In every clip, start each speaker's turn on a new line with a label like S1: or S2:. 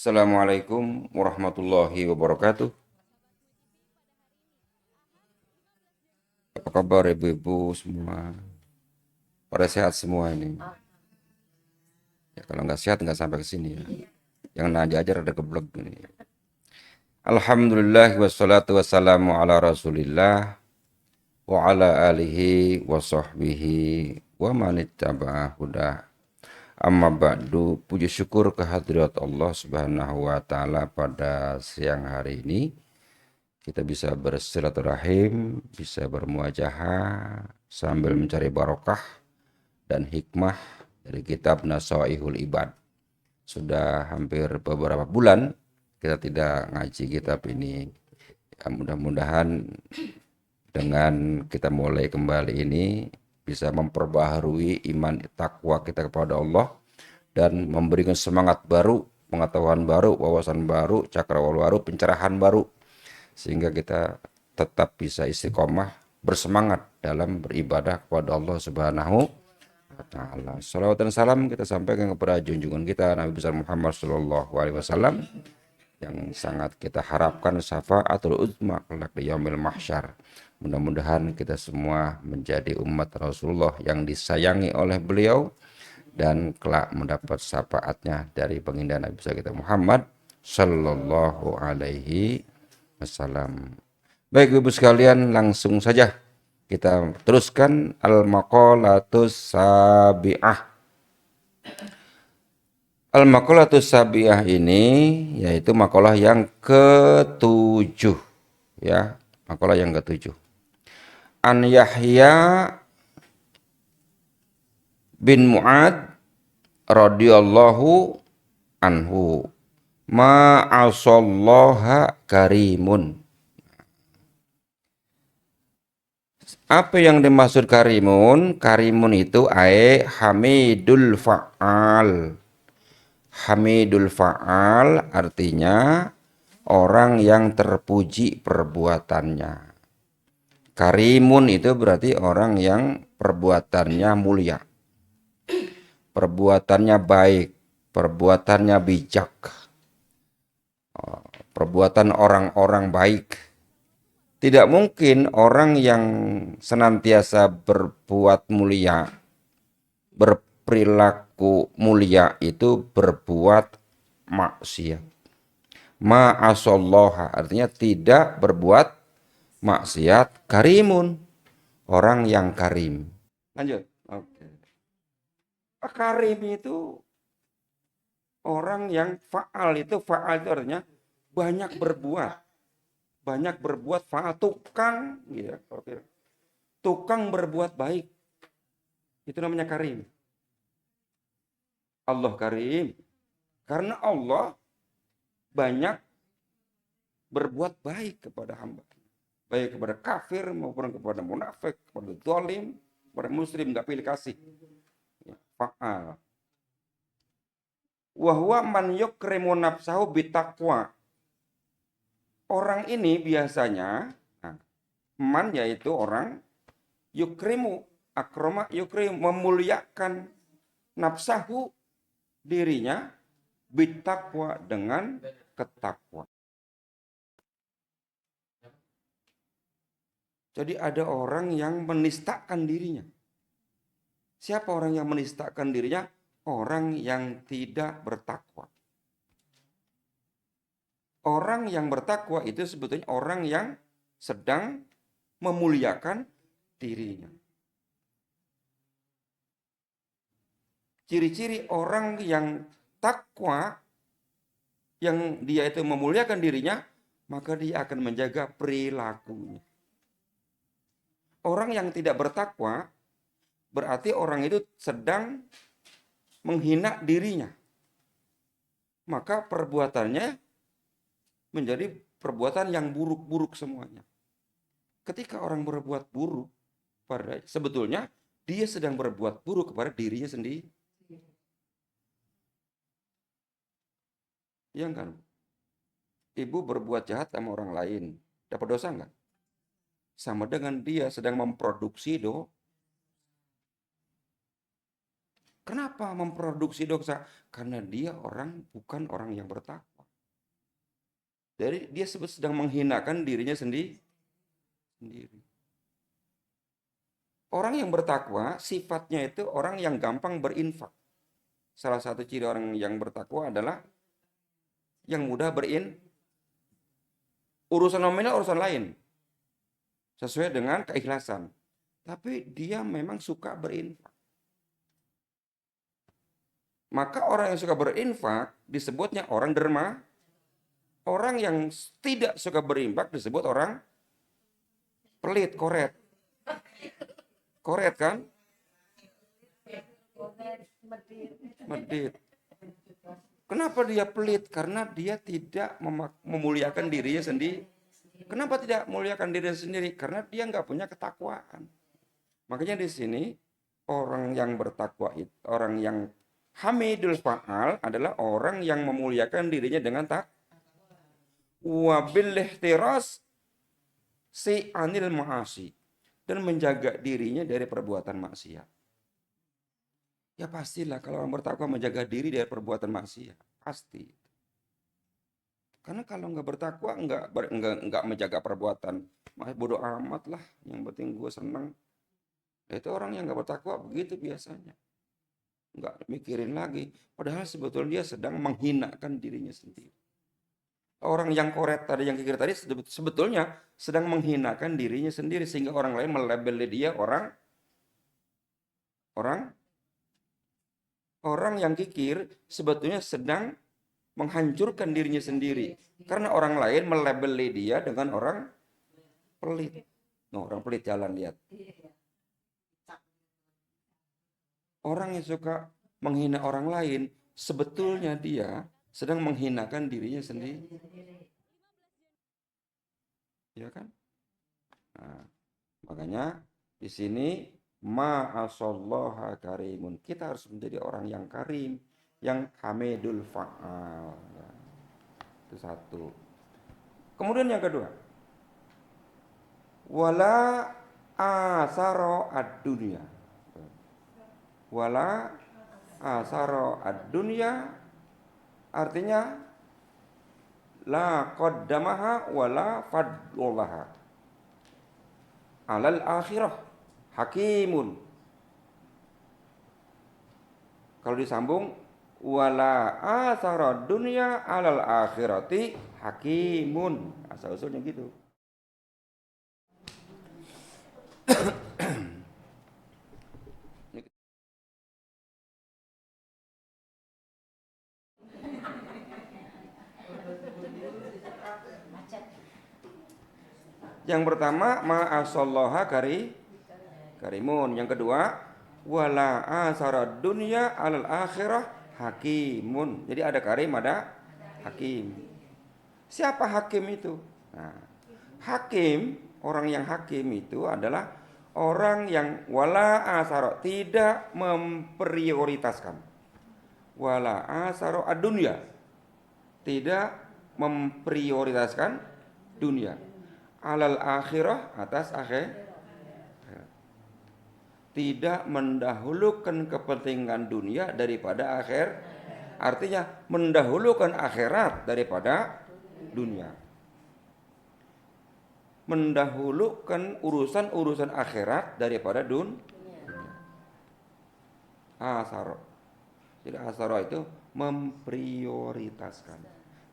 S1: Assalamualaikum warahmatullahi wabarakatuh. Apa kabar ibu-ibu semua? Pada sehat semua ini. Ya, kalau nggak sehat nggak sampai ke sini ya. Yang nanya aja ada geblek ini. Alhamdulillah wassalatu wassalamu ala Rasulillah wa ala alihi wa sahbihi wa manittaba'a huda. Amma ba'du, puji syukur kehadirat Allah Subhanahu wa taala pada siang hari ini. Kita bisa bersilaturahim, bisa bermuajahah sambil mencari barokah dan hikmah dari kitab Nasaihul Ibad. Sudah hampir beberapa bulan kita tidak ngaji kitab ini. Ya, mudah-mudahan dengan kita mulai kembali ini bisa memperbaharui iman takwa kita kepada Allah dan memberikan semangat baru, pengetahuan baru, wawasan baru, cakrawala baru, pencerahan baru, sehingga kita tetap bisa istiqomah bersemangat dalam beribadah kepada Allah Subhanahu wa taala. Salawat dan salam kita sampaikan kepada junjungan kita Nabi besar Muhammad sallallahu alaihi wasallam yang sangat kita harapkan syafaatul uzma kelak di yaumil mahsyar. Mudah-mudahan kita semua menjadi umat Rasulullah yang disayangi oleh beliau dan kelak mendapat syafaatnya dari baginda Nabi besar kita Muhammad sallallahu alaihi wasallam. Baik ibu sekalian, langsung saja kita teruskan al-maqalatus sabi'ah. Al-maqalatus sabi'ah ini yaitu makalah yang ketujuh, ya, makalah yang ketujuh. An Yahya bin Mu'ad radhiyallahu anhu, ma'asallaha karimun. Apa yang dimaksud karimun? Karimun itu hamidul fa'al. Hamidul fa'al artinya orang yang terpuji perbuatannya. Karimun itu berarti orang yang perbuatannya mulia, perbuatannya baik, perbuatannya bijak, perbuatan orang-orang baik. Tidak mungkin orang yang senantiasa berbuat mulia, berperilaku mulia itu berbuat maksiat. Ma'asallaha artinya tidak berbuat maksiat. Karimun, orang yang karim. Lanjut. Oke. Karim itu orang yang faal itu artinya banyak berbuat. Banyak berbuat faal, tukang, gitu. Tukang berbuat baik. Itu namanya karim. Allah karim. Karena Allah banyak berbuat baik kepada hamba. Baik kepada kafir maupun kepada munafik, kepada zalim, kepada muslim, nggak pilih kasih. Faal. Wahwa man yukrimu nafsahu bitaqwa. Orang ini biasanya, man yaitu orang, yukrimu, akroma yukrim, memuliakan nafsahu, dirinya, bitaqwa, dengan ketakwa. Jadi ada orang yang menistakan dirinya. Siapa orang yang menistakan dirinya? Orang yang tidak bertakwa. Orang yang bertakwa itu sebetulnya orang yang sedang memuliakan dirinya. Ciri-ciri orang yang takwa, yang dia itu memuliakan dirinya, maka dia akan menjaga perilakunya. Orang yang tidak bertakwa, berarti orang itu sedang menghina dirinya. Maka perbuatannya menjadi perbuatan yang buruk-buruk semuanya. Ketika orang berbuat buruk, sebetulnya dia sedang berbuat buruk kepada dirinya sendiri. Iya kan? Ibu berbuat jahat sama orang lain, dapat dosa nggak? Sama dengan dia sedang memproduksi dosa. Kenapa memproduksi dosa? Karena dia bukan orang yang bertakwa. Jadi dia sedang menghinakan dirinya sendiri. Orang yang bertakwa sifatnya itu orang yang gampang berinfak. Salah satu ciri orang yang bertakwa adalah yang mudah urusan nominal urusan lain sesuai dengan keikhlasan. Tapi dia memang suka berinfak. Maka orang yang suka berinfak disebutnya orang derma. Orang yang tidak suka berinfak disebut orang pelit, koret. Koret kan? Medit. Kenapa dia pelit? Karena dia tidak memuliakan dirinya sendiri. Kenapa tidak memuliakan dirinya sendiri? Karena dia nggak punya ketakwaan. Makanya di sini orang yang bertakwa itu, orang yang hamidul fa'al adalah orang yang memuliakan dirinya dengan wabil ihtiras si anil ma'asi, dan menjaga dirinya dari perbuatan maksiat. Ya pastilah kalau orang bertakwa menjaga diri dari perbuatan maksiat, pasti. Karena kalau nggak bertakwa nggak menjaga perbuatan, bodoh amat lah. Yang penting gue senang. Itu orang yang nggak bertakwa begitu biasanya, nggak mikirin lagi. Padahal sebetulnya dia sedang menghinakan dirinya sendiri. Orang yang koret tadi, yang kikir tadi sebetulnya sedang menghinakan dirinya sendiri sehingga orang lain melabeli dia orang yang kikir sebetulnya sedang menghancurkan dirinya sendiri karena orang lain melabeli dia dengan orang pelit. No, orang pelit jalan lihat. Orang yang suka menghina orang lain sebetulnya dia sedang menghinakan dirinya sendiri. Ya kan? Nah, makanya di sini ma'asallaha karimun. Kita harus menjadi orang yang karim, yang hamidul fa'al. Ya. Itu satu. Kemudian yang kedua, wala asaro ad-dunya. Wala asaro ad-dunya artinya la qaddamaha wala fadlullaha alal akhirah hakimun. Kalau disambung wala asara dunya alal akhirati hakimun, asal usulnya gitu. Yang pertama ma'asallaha karimun. Yang kedua wala asara dunya alal akhirah hakimun. Jadi ada karim, ada hakim. Siapa hakim itu? Nah, hakim, orang yang hakim itu adalah orang yang wala asara, tidak memprioritaskan. Wala asara ad-dunya, tidak memprioritaskan dunia. Alal akhirah, atas akhir. Tidak mendahulukan kepentingan dunia daripada akhir. Artinya mendahulukan akhirat daripada dunia. Mendahulukan urusan-urusan akhirat daripada dunia. Asaro. Jadi asaro itu memprioritaskan.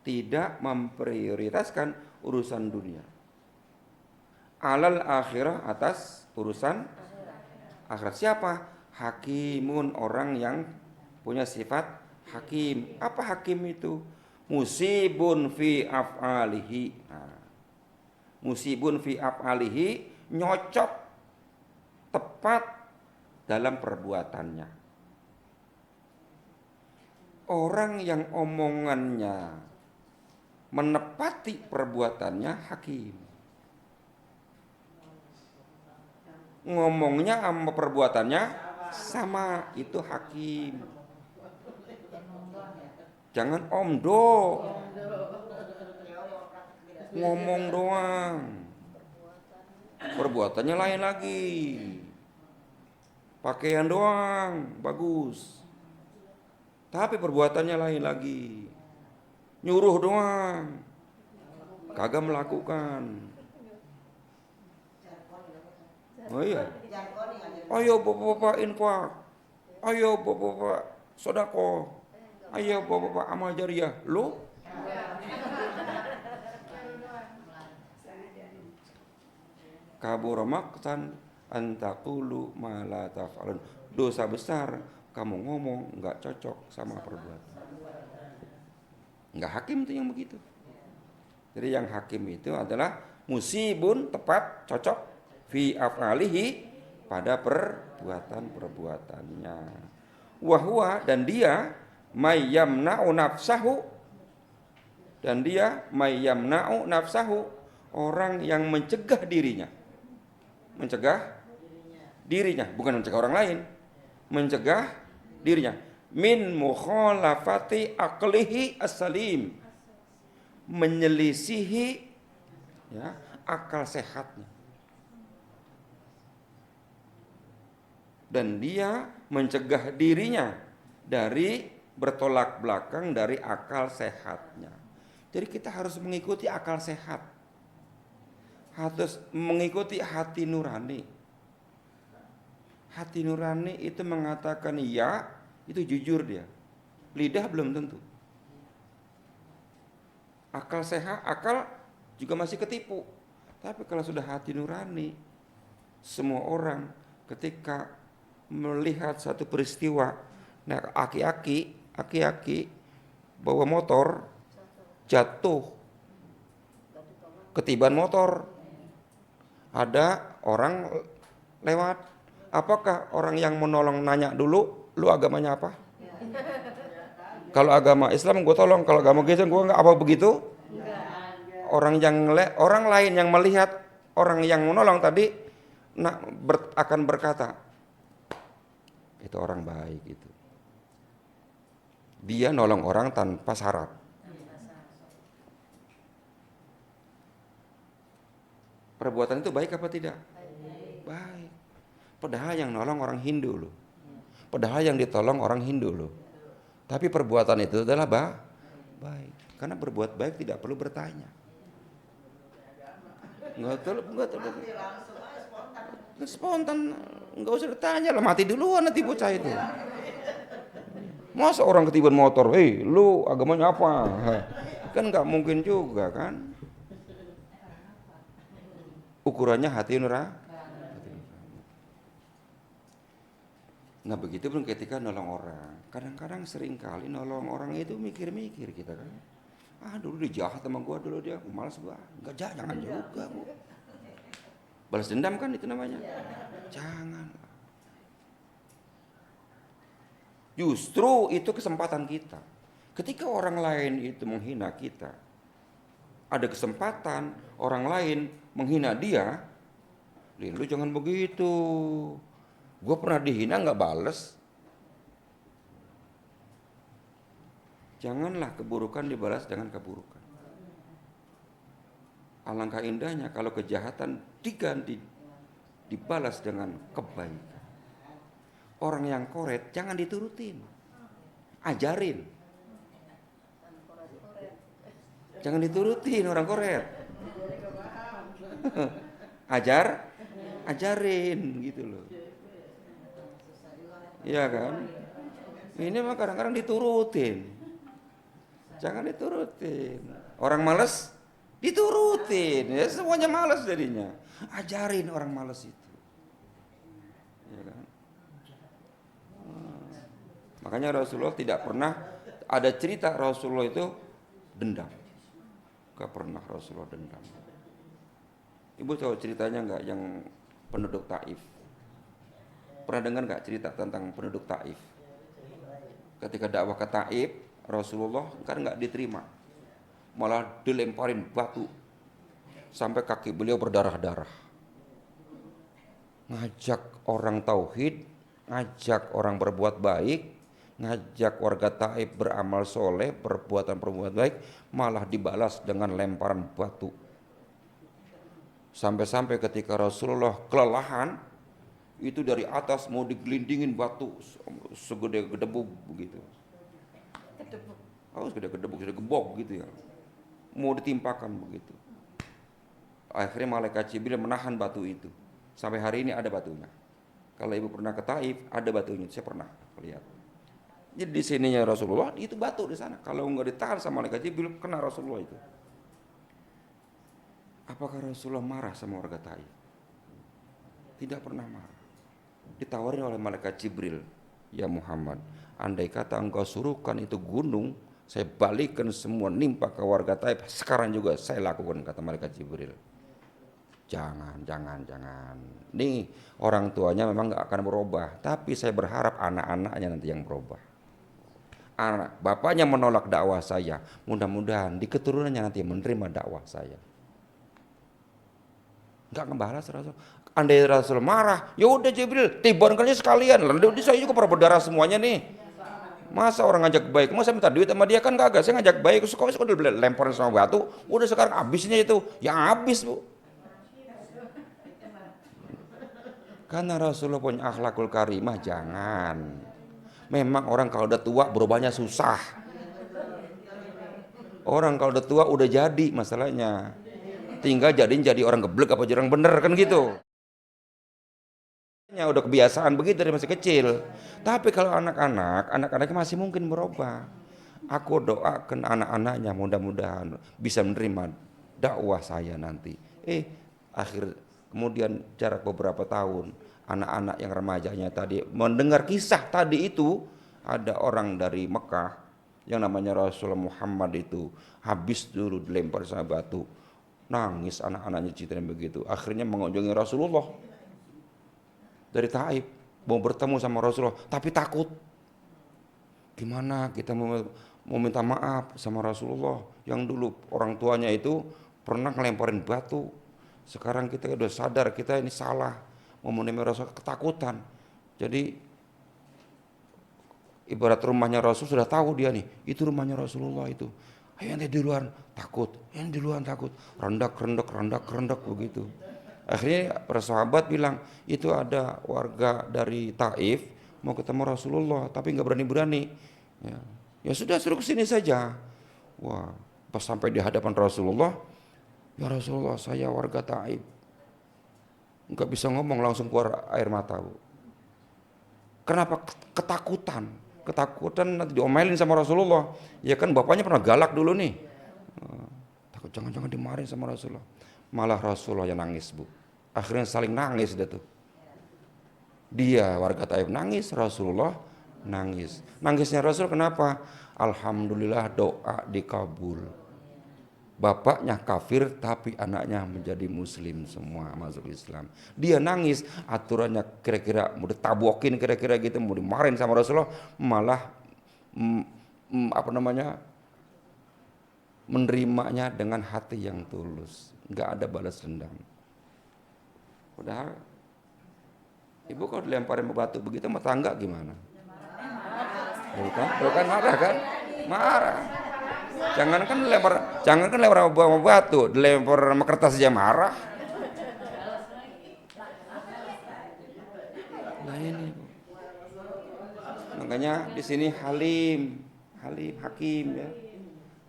S1: Tidak memprioritaskan urusan dunia. Alal akhirah, atas urusan akhirat. Siapa? Hakimun, orang yang punya sifat hakim. Apa hakim itu? Musibun fi af'alihi. Nah, musibun fi af'alihi, nyocok tepat dalam perbuatannya. Orang yang omongannya menepati perbuatannya hakim. Ngomongnya sama perbuatannya sama, itu hakim. Jangan omdo, ngomong doang, perbuatannya lain lagi. Pakaian doang bagus, tapi perbuatannya lain lagi. Nyuruh doang, kagak melakukan. Oh iya. Ayo bapak-bapak infak. Ayo bapak-bapak sedekah. Ayo bapak-bapak amal jariah. Lu kabura maqtan an taqulu ma la taf'alun. Dosa besar kamu ngomong enggak cocok sama perbuatan. Enggak hakim itu yang begitu. Jadi yang hakim itu adalah musibun tepat cocok fi af'alihi pada perbuatan-perbuatannya. Wahwa dan dia mayyamna'u nafsahu dan dia mayyamna'u nafsahu orang yang mencegah dirinya. Mencegah dirinya, bukan mencegah orang lain. Mencegah dirinya min mukhalafati aqlihi as-salim. Menyelisihi ya, akal sehatnya. Dan dia mencegah dirinya dari bertolak belakang dari akal sehatnya. Jadi kita harus mengikuti akal sehat. Harus mengikuti hati nurani. Hati nurani itu mengatakan ya, itu jujur dia. Lidah belum tentu. Akal sehat, akal juga masih ketipu. Tapi kalau sudah hati nurani, semua orang ketika melihat satu peristiwa, nah aki-aki bawa motor jatuh, ketiban motor, ada orang lewat, apakah orang yang menolong nanya dulu, lu agamanya apa? Kalau agama Islam gue tolong, kalau agama Kristen gue nggak, apa begitu? Orang lain yang melihat orang yang menolong tadi akan berkata, itu orang baik itu. Dia nolong orang tanpa syarat. Perbuatan itu baik apa tidak? Baik. Padahal yang nolong orang Hindu loh. Padahal yang ditolong orang Hindu loh. Tapi perbuatan itu adalah baik. Karena berbuat baik tidak perlu bertanya. Enggak spontan, enggak usah ditanya lah, mati duluan nanti bocah itu. Masa orang ketiban motor, lu agamanya apa? Kan enggak mungkin juga kan. Ukurannya hati nurani. Nah begitu pun ketika nolong orang. Kadang-kadang sering kali nolong orang itu mikir-mikir kita kan. Dulu dia jahat sama gua dulu dia, malas gua. Enggak, jangan juga gua. Balas dendam kan itu namanya. Jangan. Justru itu kesempatan kita. Ketika orang lain itu menghina kita, ada kesempatan orang lain menghina dia, lu jangan begitu. Gue pernah dihina nggak bales. Janganlah keburukan dibalas dengan keburukan. Alangkah indahnya kalau kejahatan diganti, dibalas dengan kebaikan. Orang yang koret jangan diturutin, ajarin. Jangan diturutin orang koret. Ajarin gitu loh. Iya kan? Ini mah kadang-kadang diturutin. Jangan diturutin. Orang malas diturutin. Ya semuanya malas jadinya. Ajarin orang malas itu. Ya kan? Makanya Rasulullah tidak pernah ada cerita Rasulullah itu dendam. Gak pernah Rasulullah dendam. Ibu tahu ceritanya nggak yang penduduk Taif? Pernah dengar nggak cerita tentang penduduk Taif? Ketika dakwah ke Taif, Rasulullah kan nggak diterima, malah dilemparin batu sampai kaki beliau berdarah-darah. Ngajak orang tauhid, ngajak orang berbuat baik, ngajak warga Taif beramal soleh, perbuatan-perbuatan baik, malah dibalas dengan lemparan batu. Sampai-sampai ketika Rasulullah kelelahan, itu dari atas mau digelindingin batu segede gedebuk begitu. Segede gedebuk, segede gebok gitu ya. Mau ditimpakan begitu. Akhirnya malaikat Jibril menahan batu itu. Sampai hari ini ada batunya. Kalau ibu pernah ke Taif, ada batunya. Saya pernah lihat. Jadi di sininya Rasulullah, itu batu di sana. Kalau nggak ditahan sama malaikat Jibril, kena Rasulullah itu. Apakah Rasulullah marah sama warga Taif? Tidak pernah marah. Ditawarin oleh malaikat Jibril, ya Muhammad, andai kata engkau suruhkan itu gunung, saya balikkan semua nimpa ke warga Taif. Sekarang juga saya lakukan, kata malaikat Jibril. Jangan. Nih orang tuanya memang nggak akan berubah, tapi saya berharap anak-anaknya nanti yang berubah. Anak bapaknya menolak dakwah saya, mudah-mudahan di keturunannya nanti menerima dakwah saya. Nggak ngebalas Rasul. Andai Rasul marah, ya udah Jibril, tibankannya sekalian. Lalu saya juga pernah berdarah semuanya nih. Masa orang ngajak baik, masa minta duit sama dia kan kagak. Saya ngajak baik, kok udah lemparin sama batu, udah sekarang habisnya itu, ya habis bu. Karena Rasulullah punya akhlakul karimah, jangan. Memang orang kalau udah tua berubahnya susah. Orang kalau udah tua udah jadi masalahnya. Tinggal jadi orang geblek apa jadi orang bener kan gitu. Ya udah kebiasaan begitu dari masih kecil. Tapi kalau anak-anaknya masih mungkin berubah. Aku doakan anak-anaknya mudah-mudahan bisa menerima dakwah saya nanti. Akhir kemudian jarak beberapa tahun, anak-anak yang remajanya tadi mendengar kisah tadi itu, ada orang dari Mekah yang namanya Rasulullah Muhammad itu habis dulu dilempar sama batu. Nangis anak-anaknya ceritain begitu. Akhirnya mengunjungi Rasulullah dari Taif, mau bertemu sama Rasulullah, tapi takut. Gimana kita mau minta maaf sama Rasulullah yang dulu orang tuanya itu pernah ngelemparin batu. Sekarang kita udah sadar kita ini salah, mau menemui Rasul, ketakutan. Jadi ibarat rumahnya Rasul sudah tahu dia nih, itu rumahnya Rasulullah itu. Yang di luar takut, yang di luar takut, rendak begitu. Akhirnya para sahabat bilang, itu ada warga dari Taif mau ketemu Rasulullah, tapi nggak berani-berani. Ya sudah suruh kesini saja. Wah, pas sampai di hadapan Rasulullah, ya Rasulullah saya warga Taif. Nggak bisa ngomong, langsung keluar air mata. Kenapa? Ketakutan nanti diomelin sama Rasulullah. Ya kan bapaknya pernah galak dulu nih. Takut jangan-jangan dimarahin sama Rasulullah. Malah Rasulullah yang nangis bu. Akhirnya saling nangis dah tuh. Dia warga Taif nangis, Rasulullah nangis. Nangisnya Rasul kenapa? Alhamdulillah doa dikabul. Bapaknya kafir tapi anaknya menjadi muslim semua masuk Islam. Dia nangis, aturannya kira-kira mau ditabokin kira-kira gitu, mau dimarahin sama Rasulullah, malah menerimanya dengan hati yang tulus, nggak ada balas dendam. Padahal ibu kalau dilemparin batu begitu sama tangga gimana? Bukan marah kan? Marah. Jangan kan lempar sama batu, dilempar sama kertas aja marah. Nah ini, makanya di sini hakim ya.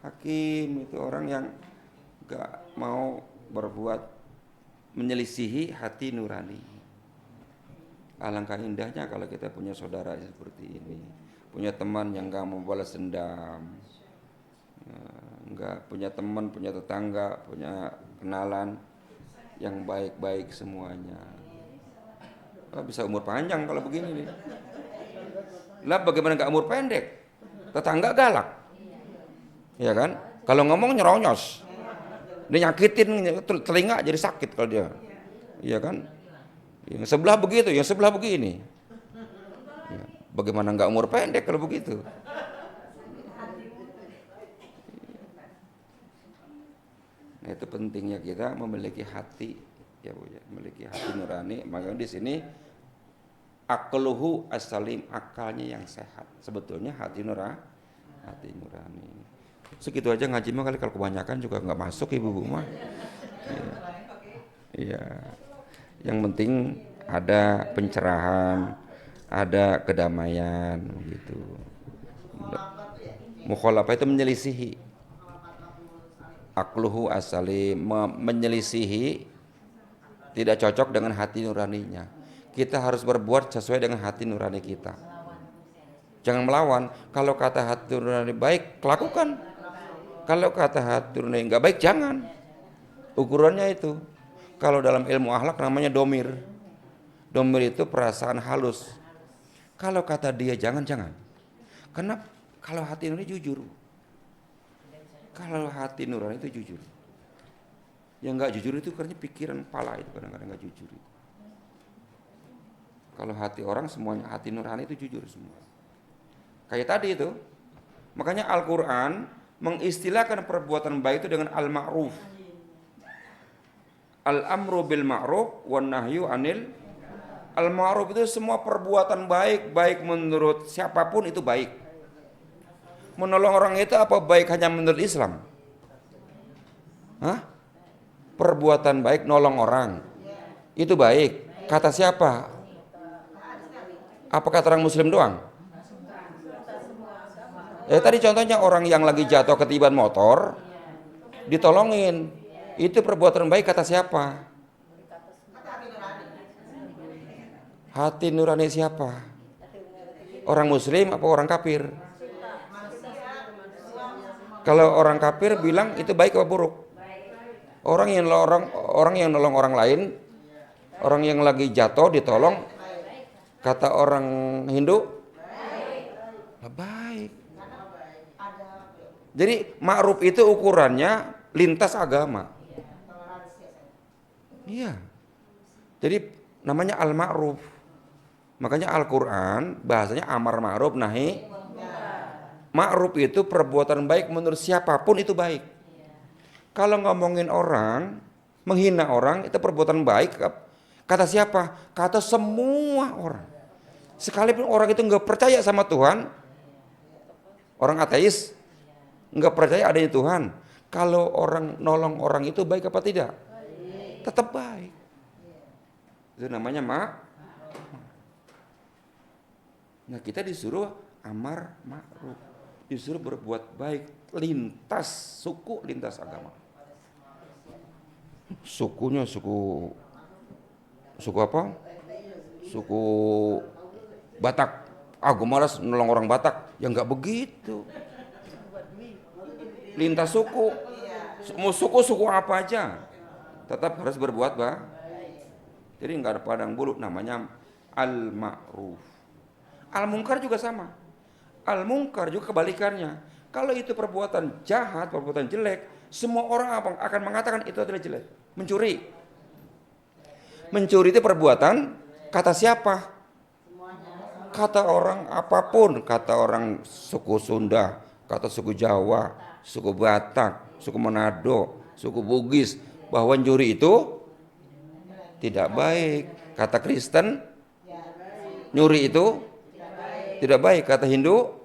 S1: Hakim itu orang yang gak mau berbuat menyelisihi hati nurani. Alangkah indahnya kalau kita punya saudara seperti ini, punya teman yang gak mau balas dendam, enggak punya teman, punya tetangga, punya kenalan yang baik-baik semuanya. Bisa umur panjang kalau begini nih. Lah bagaimana enggak umur pendek? Tetangga galak. Ya kan? Kalau ngomong nyeronyos. Dia nyakitin telinga jadi sakit kalau dia. Iya kan? Yang sebelah begitu, yang sebelah begini. Ya. Bagaimana enggak umur pendek kalau begitu? Nah itu pentingnya kita memiliki hati, ya bu ya, memiliki hati nurani. Maka di sini akluhu as-salim, akalnya yang sehat. Sebetulnya hati nurani. Segitu aja ngaji mah kali, kalau kebanyakan juga nggak masuk ibu-ibu mah. Iya. Yang penting ada pencerahan, ada kedamaian, gitu. Mukhalafah itu menyelisihi. Akluhu asali menyelisihi, tidak cocok dengan hati nuraninya. Kita harus berbuat sesuai dengan hati nurani kita. Jangan melawan. Kalau kata hati nurani baik, lakukan. Kalau kata hati nurani enggak baik, jangan. Ukurannya itu. Kalau dalam ilmu akhlak namanya domir. Domir itu perasaan halus. Kalau kata dia jangan. Karena kalau hati nurani jujur. Kalau hati nurani itu jujur. Yang enggak jujur itu karena pikiran kepala itu kadang-kadang enggak jujur. Kalau hati orang semuanya hati nurani itu jujur semua. Kayak tadi itu. Makanya Al-Qur'an mengistilahkan perbuatan baik itu dengan al-ma'ruf. Al-amru bil ma'ruf wan nahyu anil. Al-ma'ruf itu semua perbuatan baik, baik menurut siapapun itu baik. Menolong orang itu apa baik hanya menurut Islam? Hah? Perbuatan baik nolong orang itu baik. Kata siapa? Apa kata orang Muslim doang? Tadi contohnya orang yang lagi jatuh ketiban motor ditolongin, itu perbuatan baik kata siapa? Hati nurani siapa? Orang Muslim apa orang kafir? Kalau orang kafir bilang itu baik apa buruk? Orang yang nolong orang lain, orang yang lagi jatuh ditolong, kata orang Hindu baik. Jadi ma'ruf itu ukurannya lintas agama. Iya. Jadi namanya al-ma'ruf. Makanya Al-Qur'an bahasanya amar ma'ruf nahi. Ma'ruf itu perbuatan baik menurut siapapun itu baik. Kalau ngomongin orang, menghina orang itu perbuatan baik. Kata siapa? Kata semua orang. Sekalipun orang itu nggak percaya sama Tuhan, orang ateis nggak percaya adanya Tuhan. Kalau orang nolong orang itu baik apa tidak? Tetap baik. Itu namanya Nah kita disuruh amar ma'ruf, disuruh berbuat baik lintas suku, lintas agama. Sukunya suku apa? Suku Batak. Gue malas nolong orang Batak. Ya nggak begitu. Lintas suku, mau suku apa aja, tetap harus berbuat baik. Jadi nggak ada padang bulu, namanya al-ma'ruf. Al-munkar juga sama. Al-munkar juga kebalikannya. Kalau itu perbuatan jahat, perbuatan jelek, semua orang akan mengatakan itu adalah jelek. Mencuri itu perbuatan kata siapa? Kata orang apapun, kata orang suku Sunda, kata suku Jawa, suku Batak, suku Manado, suku Bugis, bahwa mencuri itu tidak baik. Kata Kristen, nyuri itu tidak baik. Kata Hindu,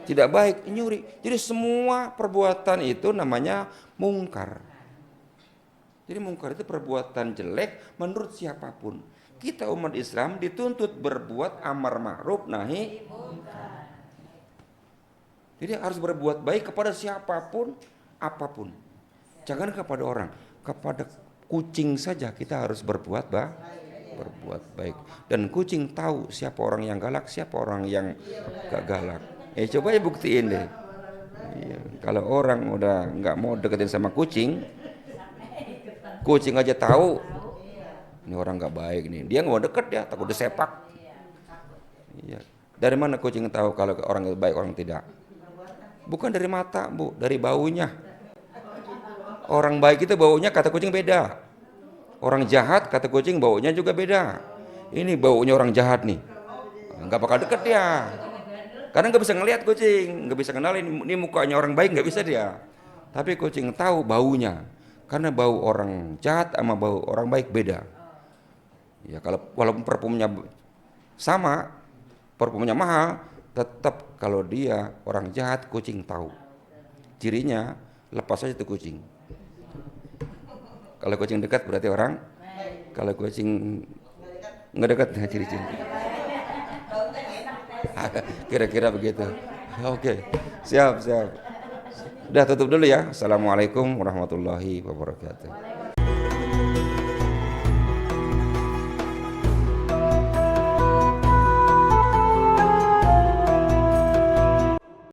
S1: tidak baik nyuri. Jadi semua perbuatan itu namanya mungkar. Jadi mungkar itu perbuatan jelek menurut siapapun. Kita umat Islam dituntut berbuat amar ma'ruf nahi. Jadi harus berbuat baik kepada siapapun, apapun. Jangan kepada orang, kepada kucing saja kita harus berbuat baik. Dan kucing tahu siapa orang yang galak, siapa orang yang gak galak. Coba ya buktiin deh. Kalau orang udah nggak mau deketin sama kucing aja tahu ini orang nggak baik nih. Dia nggak mau deket, ya takut disepak. Iya. Dari mana kucing tahu kalau orang itu baik orang tidak? Bukan dari mata, Bu, dari baunya. Orang baik itu baunya kata kucing beda. Orang jahat kata kucing baunya juga beda. Ini baunya orang jahat nih, nggak bakal deket dia. Karena nggak bisa ngelihat kucing, nggak bisa kenalin ini mukanya orang baik, nggak bisa dia. Tapi kucing tahu baunya, karena bau orang jahat sama bau orang baik beda. Ya kalau walaupun parfumnya sama, parfumnya mahal, tetap kalau dia orang jahat kucing tahu. Cirinya lepas aja tuh kucing. Kalau kucing dekat berarti orang. Kalau kucing nggak dekat, ciri-ciri. Kira-kira begitu. Oke, siap. Udah tutup dulu ya. Assalamualaikum warahmatullahi wabarakatuh.